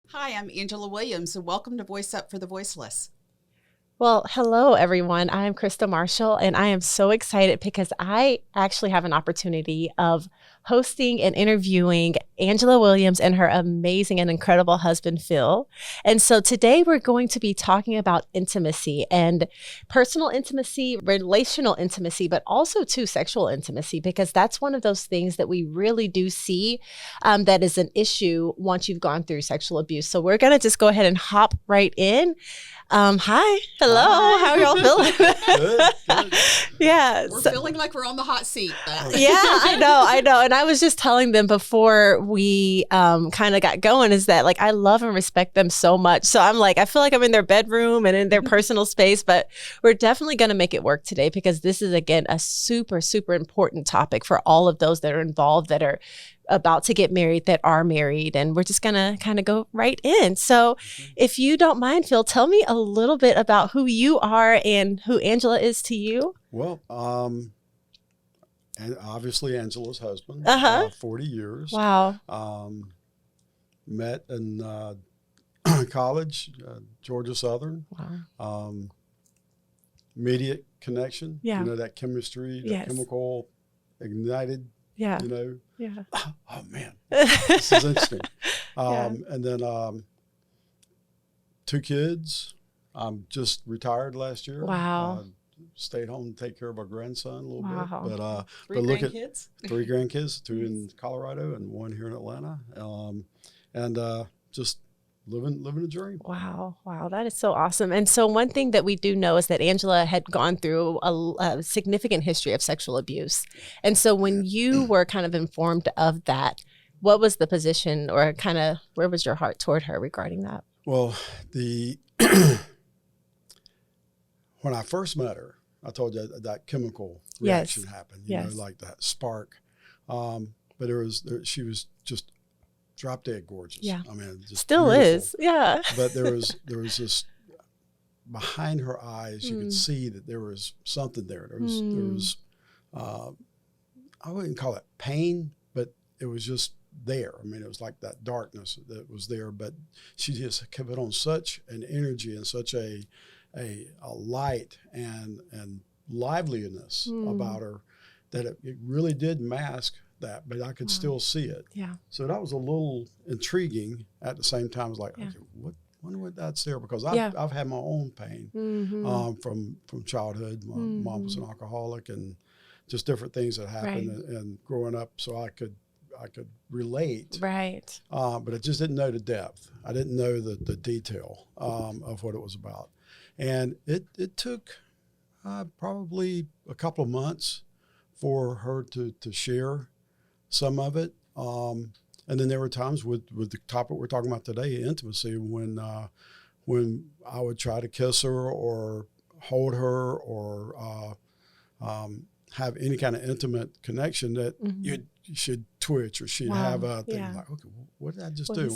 Hi, I'm Angela Williams, and welcome to Voice Up for the Voiceless. Well, hello, everyone. I'm Krista Marshall, and I am so excited because I actually have an opportunity of hosting and interviewing Angela Williams and her amazing and incredible husband, Phil. And so today we're going to be talking about intimacy and personal intimacy, relational intimacy, but also too sexual intimacy, because that's one of those things that we really do see that is an issue once you've gone through sexual abuse. So we're going to just go ahead and hop right in. Hi. Hello. Hi. How are y'all feeling? Good. Yeah. We're feeling like we're on the hot seat. Yeah, I know. And I was just telling them before we kind of got going is that like I love and respect them so much. So I'm like, I feel like I'm in their bedroom and in their personal space, but we're definitely going to make it work today because this is, again, a super, super important topic for all of those that are involved, that are about to get married, that are married. And we're just going to kind of go right in. So if you don't mind, Phil, tell me a little bit about who you are and who Angela is to you. Well, and obviously Angela's husband, 40 years. Wow. Met in college, Georgia Southern. Wow. Immediate connection. Yeah. You know, that chemistry, that Yes. chemical ignited. Yeah. You know. Yeah. Oh man, this is interesting. Yeah. And then 2 kids. I'm just retired last year. Wow. Stayed home to take care of our grandson a little Wow. bit. But Three look grandkids? at 3 grandkids, 2 in Colorado and 1 here in Atlanta. And just living a dream. Wow. That is so awesome. And so one thing that we do know is that Angela had gone through a significant history of sexual abuse. And so when you were kind of informed of that, what was the position, or kind of where was your heart toward her regarding that? Well, when I first met her, I told you that chemical reaction happened, you know, like that spark. But she was just drop dead gorgeous. Yeah. I mean, just Still beautiful. is. Yeah. But there was this behind her eyes. You could see that there was something there. There was I wouldn't call it pain, but it was just there. I mean, it was like that darkness that was there. But she just kept it on such an energy and such a light and liveliness about her that it really did mask that, but I could still see it. Yeah. So that was a little intriguing at the same time. I was like, okay, wonder what that's there, because I've had my own pain from childhood. My mom was an alcoholic, and just different things that happened and growing up, so I could relate. Right. But I just didn't know the depth. I didn't know the detail of what it was about. And it took probably a couple of months for her to share some of it. And then there were times with the topic we're talking about today, intimacy, when I would try to kiss her or hold her or have any kind of intimate connection, that you should twitch, or she'd have a thing like, okay, what did I just do?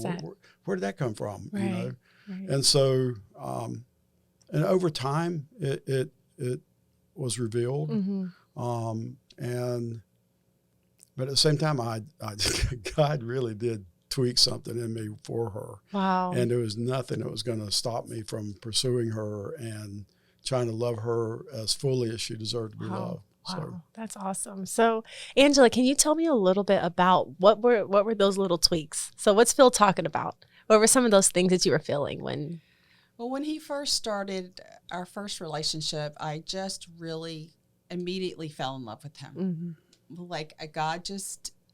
Where did that come from? Right. You know? Right. And so, and over time, it was revealed. But at the same time, God really did tweak something in me for her. Wow. And there was nothing that was going to stop me from pursuing her and trying to love her as fully as she deserved to be loved. Wow, So that's awesome. So, Angela, can you tell me a little bit about what were those little tweaks? So, what's Phil talking about? What were some of those things that you were feeling when? Well, when he first started our first relationship, I just really immediately fell in love with him. Like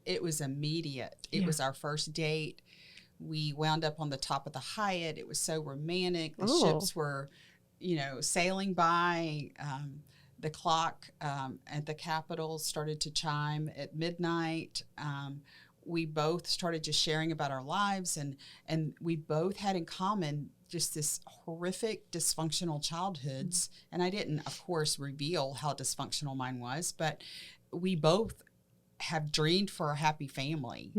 it was immediate. It was our first date. We wound up on the top of the Hyatt. It was so romantic. The ships were, sailing by. The clock at the Capitol started to chime at midnight. We both started just sharing about our lives, and we both had in common just this horrific dysfunctional childhoods. And I didn't, of course, reveal how dysfunctional mine was, but we both have dreamed for a happy family.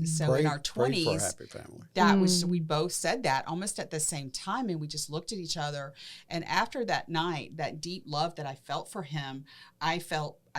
So in our 20s, for a happy family. That was, we both said that almost at the same time, and we just looked at each other. And after that night, that deep love that I felt for him, I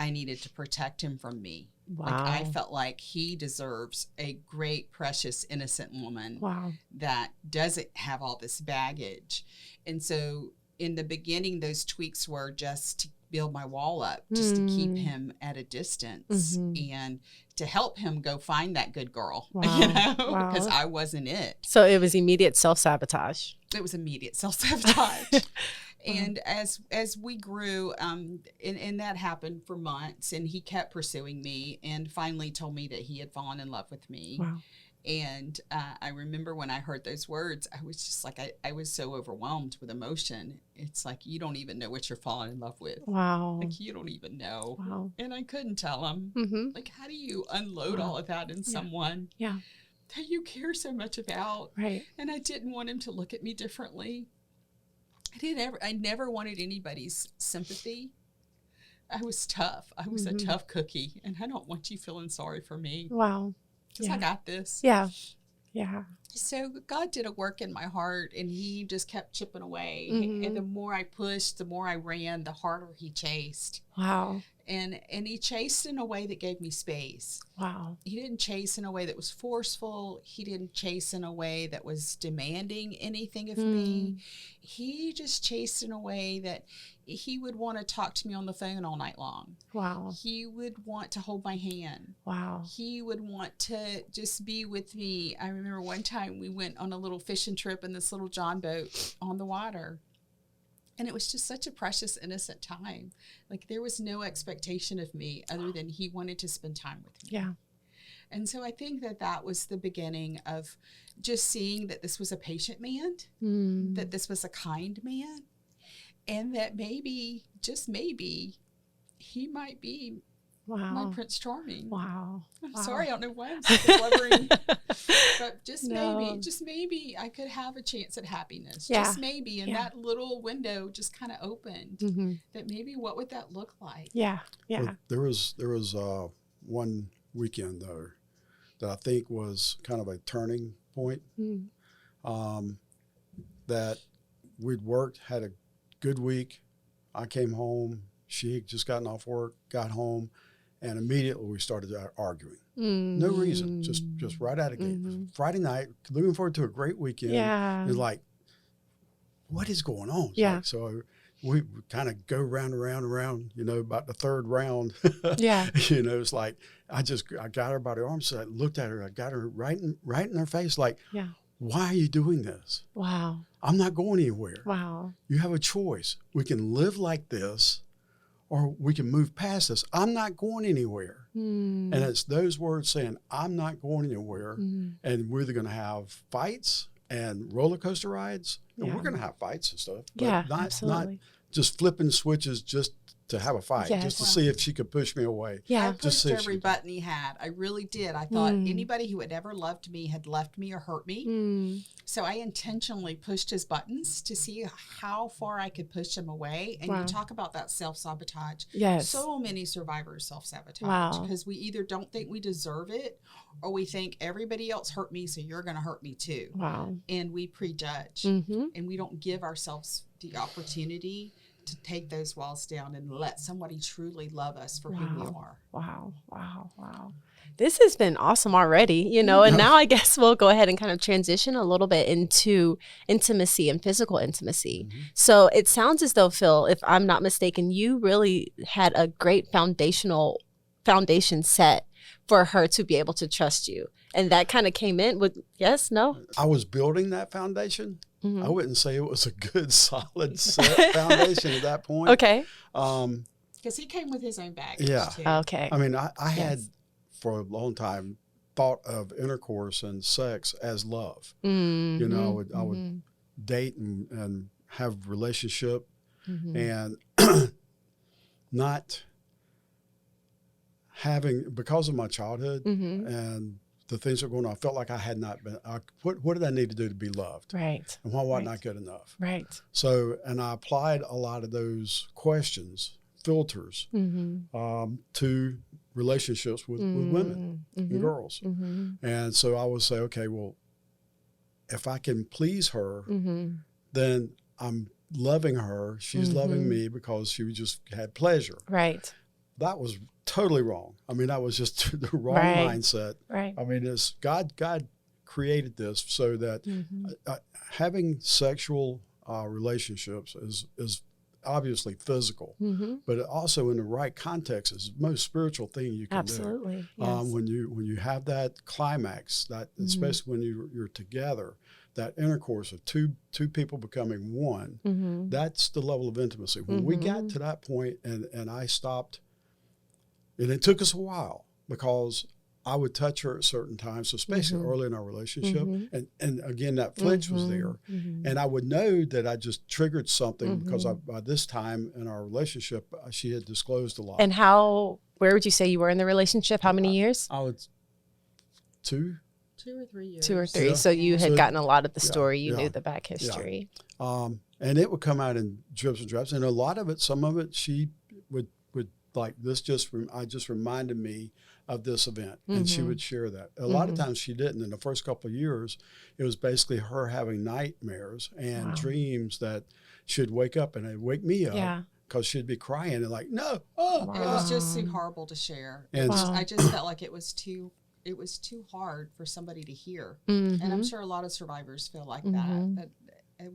I needed to protect him from me. Wow. Like I felt like he deserves a great, precious, innocent woman Wow. that doesn't have all this baggage. And so in the beginning, those tweaks were just to build my wall up, just to keep him at a distance and to help him go find that good girl, Wow. you know, Wow. because I wasn't it. So it was immediate self-sabotage. It was immediate self-sabotage. And as we grew, and that happened for months, and he kept pursuing me and finally told me that he had fallen in love with me. Wow. And I remember when I heard those words, I was just like, I was so overwhelmed with emotion. It's like, you don't even know what you're falling in love with. Wow. Like, you don't even know. Wow. And I couldn't tell him. Like, how do you unload all of that in someone that you care so much about? Right. And I didn't want him to look at me differently. I never wanted anybody's sympathy. I was tough. I was a tough cookie, and I don't want you feeling sorry for me. Wow. Because I got this. Yeah. Yeah. So God did a work in my heart, and he just kept chipping away. And the more I pushed, the more I ran, the harder he chased. Wow. And he chased in a way that gave me space. Wow. He didn't chase in a way that was forceful. He didn't chase in a way that was demanding anything of me. He just chased in a way that he would want to talk to me on the phone all night long. Wow. He would want to hold my hand. Wow. He would want to just be with me. I remember one time we went on a little fishing trip in this little John boat on the water. And it was just such a precious, innocent time. Like there was no expectation of me other than he wanted to spend time with me. Yeah. And so I think that was the beginning of just seeing that this was a patient man, that this was a kind man, and that maybe, just maybe, he might be my Prince Charming. Wow. I'm sorry, I don't know why I'm so blubbering. But just maybe I could have a chance at happiness. Yeah. Just maybe. And that little window just kind of opened. That maybe what would that look like? Yeah. Yeah. Well, there was one weekend though that I think was kind of a turning point. That we'd worked, had a good week. I came home. She had just gotten off work, got home, and immediately we started arguing. No reason, just right out of the gate. Friday night, looking forward to a great weekend. Yeah. It's like, what is going on? Yeah. Like, so we kind of go round and round and round, about the third round. Yeah. It's like, I got her by the arm, so I looked at her, I got her right in her face, like, why are you doing this? Wow. I'm not going anywhere. Wow. You have a choice. We can live like this, or we can move past this. I'm not going anywhere. And it's those words saying, I'm not going anywhere. And we're either going to have fights and roller coaster rides, and we're going to have fights and stuff. But not just flipping switches just to have a fight, just to see if she could push me away. I pushed every button he had. I really did. I thought anybody who had ever loved me had left me or hurt me. So I intentionally pushed his buttons to see how far I could push him away. And you talk about that self-sabotage. Yes. So many survivors self-sabotage because we either don't think we deserve it, or we think everybody else hurt me, so you're going to hurt me too. Wow. And we prejudge. And we don't give ourselves the opportunity to take those walls down and let somebody truly love us for who we are. Wow. Wow. Wow. This has been awesome already, and now I guess we'll go ahead and kind of transition a little bit into intimacy and physical intimacy. So it sounds as though, Phil, if I'm not mistaken, you really had a great foundation set for her to be able to trust you. And that kind of came in with, yes, no? I was building that foundation. I wouldn't say it was a good, solid set foundation at that point. Okay. Because he came with his own baggage. Yeah. Too. Okay. I mean, I had for a long time thought of intercourse and sex as love. I would date and have relationship and not having, because of my childhood and the things that were going on, I felt like I had not been, what did I need to do to be loved? Right. And why wasn't I good enough? Right. So, and I applied a lot of those questions, filters, to relationships with women and girls. And so I would say, okay, well, if I can please her, then I'm loving her. She's loving me because she just had pleasure. Right. that was totally wrong. I mean, that was just the wrong mindset. Right. I mean, it's God created this so that having sexual relationships is obviously physical, but it also in the right context is the most spiritual thing you can Absolutely. do. Yes. When you have that climax, that especially when you're together, that intercourse of two people becoming one, that's the level of intimacy. When we got to that point and I stopped, and it took us a while because I would touch her at certain times, especially early in our relationship. And again, that flinch was there. And I would know that I just triggered something because by this time in our relationship, she had disclosed a lot. And where would you say you were in the relationship? How many years? I would 2 or 3 years. 2 or 3. Yeah. So you had gotten a lot of the story. You yeah. knew the back history. Yeah. And it would come out in drips and drops. And a lot of it, some of it, she would like this I just reminded me of this event, and she would share that. A lot of times she didn't. In the first couple of years, it was basically her having nightmares and dreams that she'd wake up and it'd wake me up because she'd be crying and like, no, It was just too horrible to share. And I just felt like it was too hard for somebody to hear. And I'm sure a lot of survivors feel like that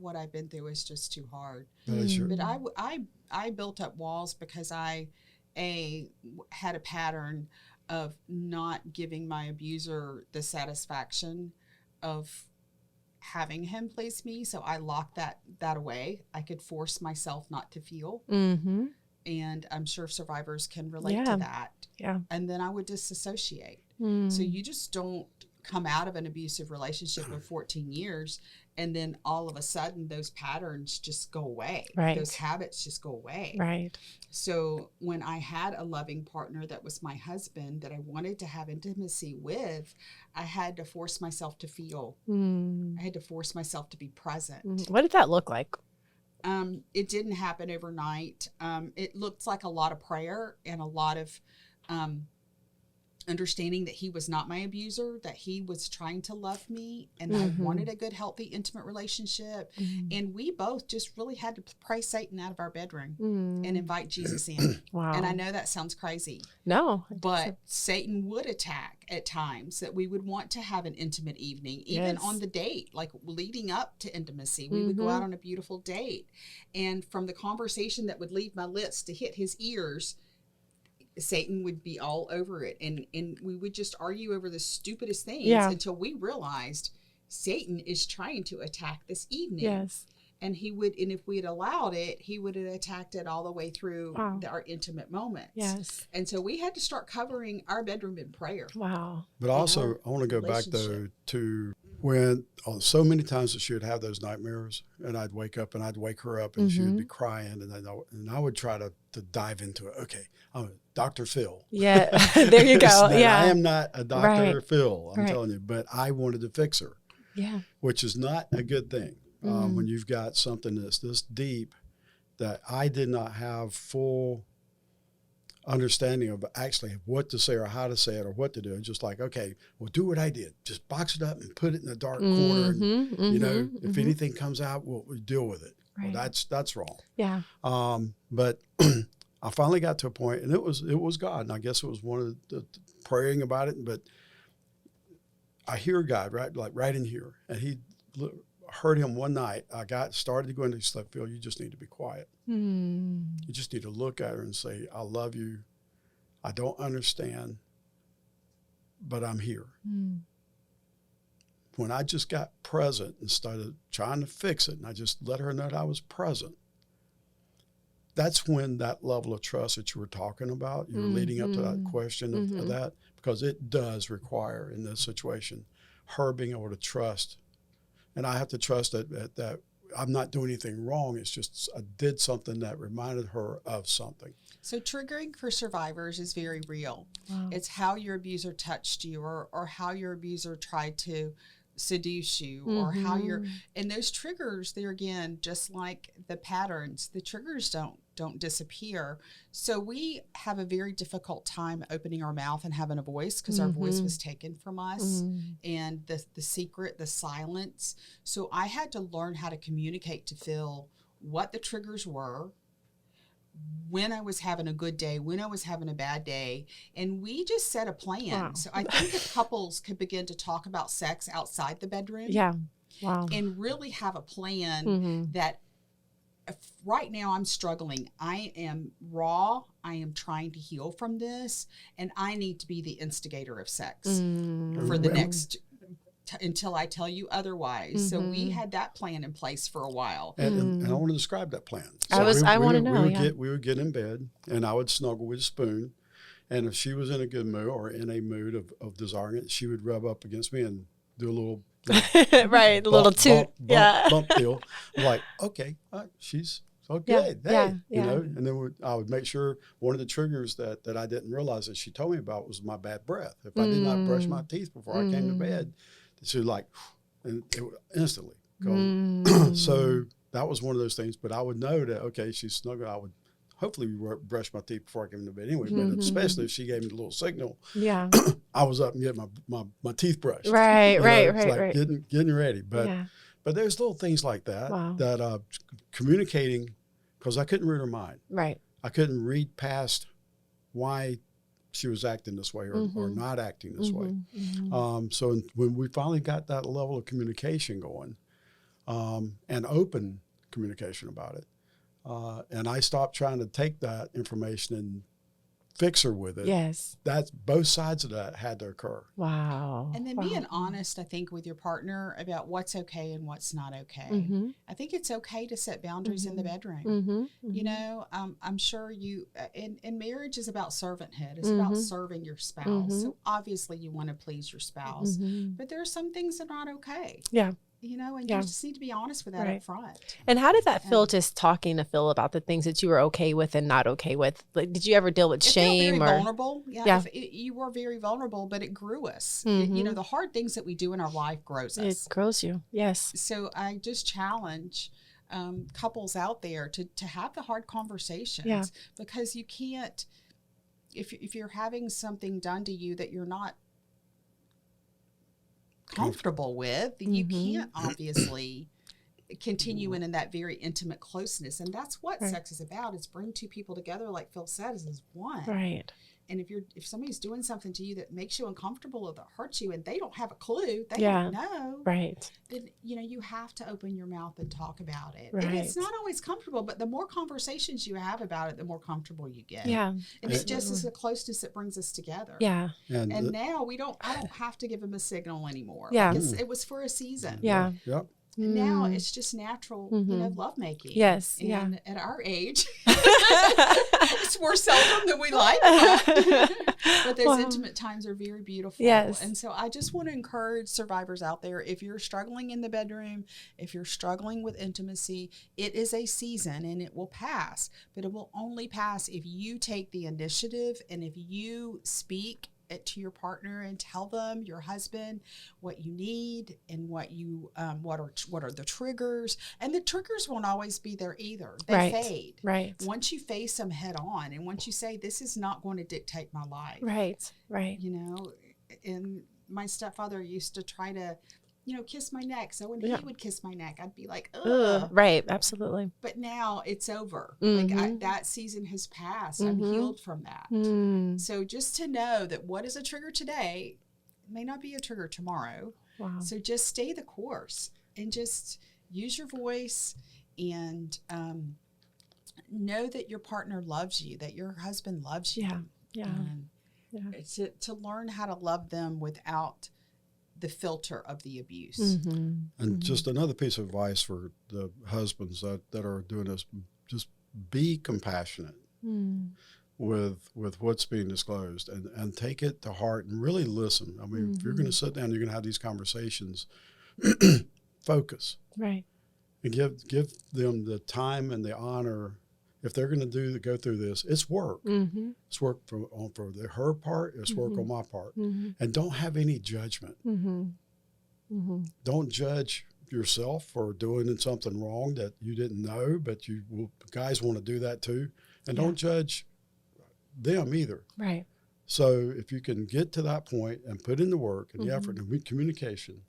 what I've been through is just too hard. But I built up walls because I had a pattern of not giving my abuser the satisfaction of having him please me. So I locked that away. I could force myself not to feel. And I'm sure survivors can relate to that. Yeah. And then I would disassociate. So you just don't come out of an abusive relationship of 14 years and then all of a sudden those patterns just go away. Right. Those habits just go away. Right. So when I had a loving partner that was my husband that I wanted to have intimacy with, I had to force myself to feel. I had to force myself to be present. What did that look like? It didn't happen overnight. It looked like a lot of prayer and a lot of understanding that he was not my abuser, that he was trying to love me, and I wanted a good, healthy, intimate relationship. And we both just really had to pray Satan out of our bedroom and invite Jesus in. Wow. And I know that sounds crazy. No. But Satan would attack at times that we would want to have an intimate evening, even on the date, like leading up to intimacy. We would go out on a beautiful date. And from the conversation that would leave my lips to hit his ears, Satan would be all over it. And we would just argue over the stupidest things until we realized Satan is trying to attack this evening. Yes. And and if we had allowed it, he would have attacked it all the way through our intimate moments. Yes. And so we had to start covering our bedroom in prayer. Wow. But also, I want to go back though to when so many times that she would have those nightmares, and I'd wake up and I'd wake her up and she would be crying, and I would try to dive into it. Okay, I'm Dr. Phil. Yeah, there you go. I am not a Dr. Phil, I'm telling you, but I wanted to fix her. Yeah. Which is not a good thing. When you've got something that's this deep that I did not have full understanding of actually what to say or how to say it or what to do. It's just like, okay, well, do what I did. Just box it up and put it in a dark corner. And, if anything comes out, we'll deal with it. Right. Well, that's wrong. Yeah. But I finally got to a point, and it was God. And I guess it was one of the praying about it. But I hear God right in here. And he heard him one night. I started to go into sleep. Phil, you just need to be quiet. You just need to look at her and say, I love you. I don't understand, but I'm here. When I just got present and started trying to fix it, and I just let her know that I was present, that's when that level of trust that you were talking about, you were leading up to that question of that, because it does require in this situation her being able to trust. And I have to trust that I'm not doing anything wrong. It's just I did something that reminded her of something. So triggering for survivors is very real. Wow. It's how your abuser touched you or how your abuser tried to seduce you or how and those triggers, they're again, just like the patterns, the triggers don't disappear. So we have a very difficult time opening our mouth and having a voice because our voice was taken from us and the secret, the silence. So I had to learn how to communicate to Phil what the triggers were, when I was having a good day, when I was having a bad day, and we just set a plan. Wow. So I think if couples could begin to talk about sex outside the bedroom, Yeah. Wow. and really have a plan Mm-hmm. that if right now I'm struggling. I am raw. I am trying to heal from this, and I need to be the instigator of sex for the next until I tell you otherwise. So we had that plan in place for a while. And I want to describe that plan. I want to know. We would get in bed, and I would snuggle with a spoon. And if she was in a good mood or in a mood of desiring it, she would rub up against me and do a little right, a little toot. Bump deal. I'm like, okay, she's okay. You know, and then I would make sure one of the triggers that I didn't realize that she told me about was my bad breath. If I did not brush my teeth before I came to bed, she was like, and it would instantly go. So that was one of those things. But I would know that, okay, she's snuggled. I would hopefully brush my teeth before I came to bed anyway. But especially if she gave me the little signal, I was up and getting my teeth brushed. Right. Getting ready. But there's little things like that that communicating, because I couldn't read her mind. Right. I couldn't read past why she was acting this way or not acting this way. So when we finally got that level of communication going, and open communication about it, and I stopped trying to take that information and fix her with it. Yes. That's both sides of that had to occur. Wow. And then being honest, I think, with your partner about what's okay and what's not okay. I think it's okay to set boundaries in the bedroom. You know, I'm sure you, and marriage is about servanthood. It's about serving your spouse. So obviously you want to please your spouse, but there are some things that are not okay. Yeah. You know, and you just need to be honest with that up front. And how did that feel, just talking to Phil about the things that you were okay with and not okay with? Like, did you ever deal with shame? Felt very vulnerable. Yeah. You were very vulnerable, but it grew us. You know, the hard things that we do in our life grows us. It grows you. Yes. So I just challenge couples out there to have the hard conversations, because you can't, if you're having something done to you that you're not comfortable with, you can't obviously continue in that very intimate closeness. And that's what sex is about, is bring two people together, like Phil said, as one. Right. And if somebody's doing something to you that makes you uncomfortable or that hurts you, and they don't have a clue, they don't know, then, you know, you have to open your mouth and talk about it. And it's not always comfortable, but the more conversations you have about it, the more comfortable you get. Yeah. And it's just as a closeness that brings us together. Yeah. And now I don't have to give them a signal anymore. Yeah. Like it was for a season. Yeah. Yep. And now it's just natural, you know, lovemaking. Yes. And at our age, it's more seldom than we like. But those intimate times are very beautiful. Yes. And so I just want to encourage survivors out there, if you're struggling in the bedroom, if you're struggling with intimacy, it is a season and it will pass. But it will only pass if you take the initiative and if you speak it to your partner and tell them, your husband, what you need and what you what are the triggers. And the triggers won't always be there either. They fade. Right. Once you face them head on, and once you say, this is not going to dictate my life. Right. You know, and my stepfather used to try to, you know, kiss my neck. So when he would kiss my neck, I'd be like, ugh. Right. Absolutely. But now it's over. Like that season has passed. I'm healed from that. So just to know that what is a trigger today may not be a trigger tomorrow. Wow. So just stay the course and just use your voice and know that your partner loves you, that your husband loves you. Yeah. To learn how to love them without the filter of the abuse. And just another piece of advice for the husbands that are doing this: just be compassionate with what's being disclosed, and take it to heart and really listen. I mean, if you're going to sit down, you're going to have these conversations. Focus, right, and give them the time and the honor. If they're going to go through this, it's work. It's work for her part. It's work on my part. And don't have any judgment. Don't judge yourself for doing something wrong that you didn't know, but guys want to do that too. And don't judge them either. Right. So if you can get to that point and put in the work and the effort and communication,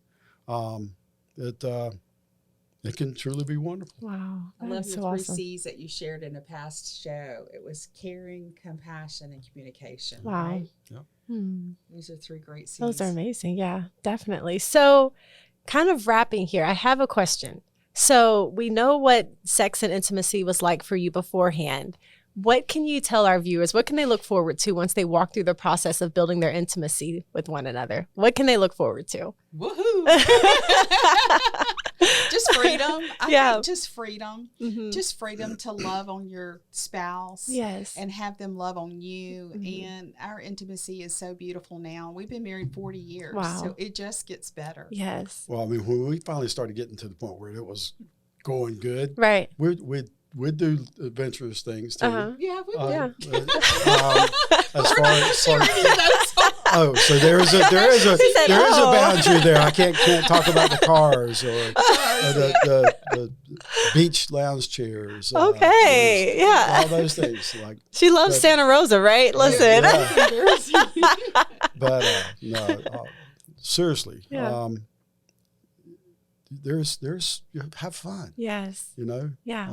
it can truly be wonderful. Wow. I That love is your so three awesome. C's that you shared in a past show. It was caring, compassion, and communication. Wow. Right? Hmm. Those are 3 great C's. Those are amazing. Yeah, definitely. So, kind of wrapping here, I have a question. So, we know what sex and intimacy was like for you beforehand. What can you tell our viewers? What can they look forward to once they walk through the process of building their intimacy with one another? What can they look forward to? Woohoo! Just freedom. I think just freedom. Mm-hmm. Just freedom to love on your spouse. Yes. And have them love on you. Mm-hmm. And our intimacy is so beautiful now. We've been married 40 years. Wow. So it just gets better. Yes. Well, I mean, when we finally started getting to the point where it was going good, Right. we'd do adventurous things too. Uh-huh. Yeah, we Yeah. As far as Oh, so there is a "Oh." boundary there. I can't talk about the cars or the beach lounge chairs. Okay. Yeah. all those things. Like, She loves but- Santa Rosa, right? Listen. Yeah. But no, seriously. Yeah. There's have fun. Yes. You know. Yeah.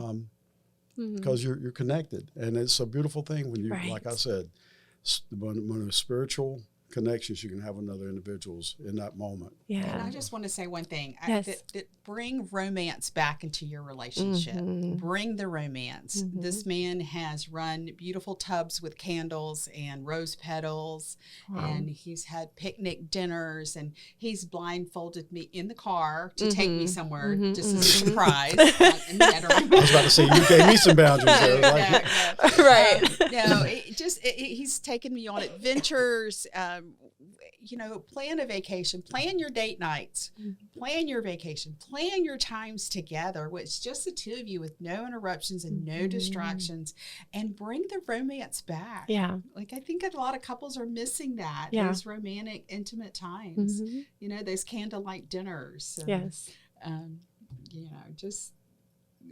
Mhm. Because you're connected, and it's a beautiful thing when you, Right. like I said, one of the spiritual connections you can have with other individuals in that moment. And Yeah. I just want to say one thing. Yes. That bring romance back into your relationship. Mhm. Bring the romance. Mhm. This man has run beautiful tubs with candles and rose petals, Wow. and he's had picnic dinners, and he's blindfolded me in the car to take me somewhere just as a surprise in the bedroom. I was about to say, you gave me some boundaries there. Like, Right. He's taken me on adventures. Plan a vacation, plan your date nights, plan your vacation, plan your times together. Where it's just the two of you with no interruptions and no distractions, and bring the romance back. Yeah. Like, I think a lot of couples are missing that. Yeah. Those romantic, intimate times. Mhm. Those candlelight dinners. And, Yes. just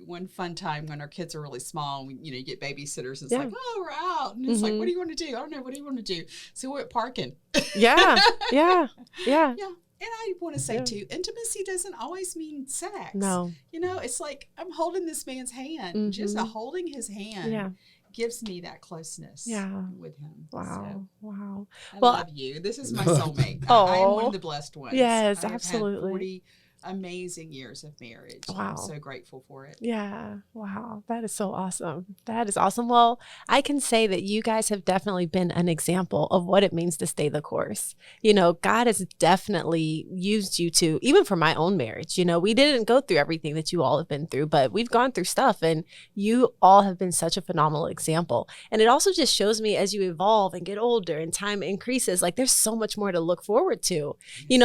one fun time when our kids are really small, and you get babysitters, and it's Yeah. like, oh, we're out, and it's like, what do you want to do? I don't know, what do you want to do? So we're parking. Yeah. Yeah. Yeah. Yeah. And I want to say Yeah. too, intimacy doesn't always mean sex. No. It's like I'm holding this man's hand. Just Mhm. holding his hand Yeah. gives me that closeness Yeah. with him. Wow. Wow. So, I Well, love you. This is my soulmate. Oh. I am one of the blessed ones. Yes, I have absolutely. Had 40 amazing years of marriage. Wow. I'm so grateful for it. Yeah. Wow. That is so awesome. That is awesome. Well, I can say that you guys have definitely been an example of what it means to stay the course. God has definitely used you to, even for my own marriage, we didn't go through everything that you all have been through, but we've gone through stuff, and you all have been such a phenomenal example. And it also just shows me, as you evolve and get older and time increases, like there's so much more to look forward to.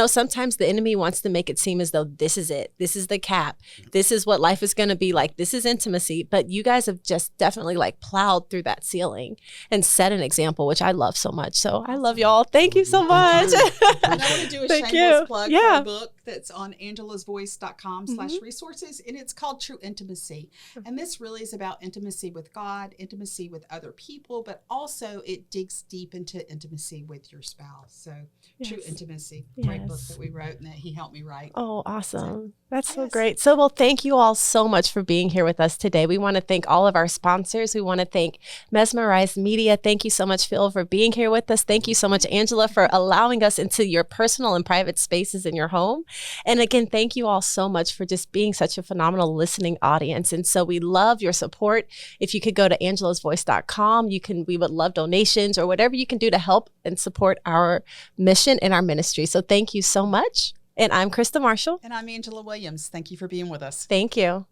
Sometimes the enemy wants to make it seem as though this is it. This is the cap. This is what life is going to be like. This is intimacy. But you guys have just definitely plowed through that ceiling and set an example, which I love so much. So I love y'all. Thank you so much. And I want to do a Thank shameless you. plug Yeah. for a book that's on angelasvoice.com/resources, and it's called True Intimacy. And this really is about intimacy with God, intimacy with other people, but also it digs deep into intimacy with your spouse. So True Yes. Intimacy, great book Yes. that we wrote and that he helped me write. Oh, awesome. That's so Yes. great. So, well, thank you all so much for being here with us today. We want to thank all of our sponsors. We want to thank Mesmerized Media. Thank you so much, Phil, for being here with us. Thank you so much, Angela, for allowing us into your personal and private spaces in your home. And again, thank you all so much for just being such a phenomenal listening audience. And so we love your support. If you could go to angelasvoice.com, we would love donations or whatever you can do to help and support our mission and our ministry. So thank you so much. And I'm Krista Marshall. And I'm Angela Williams. Thank you for being with us. Thank you.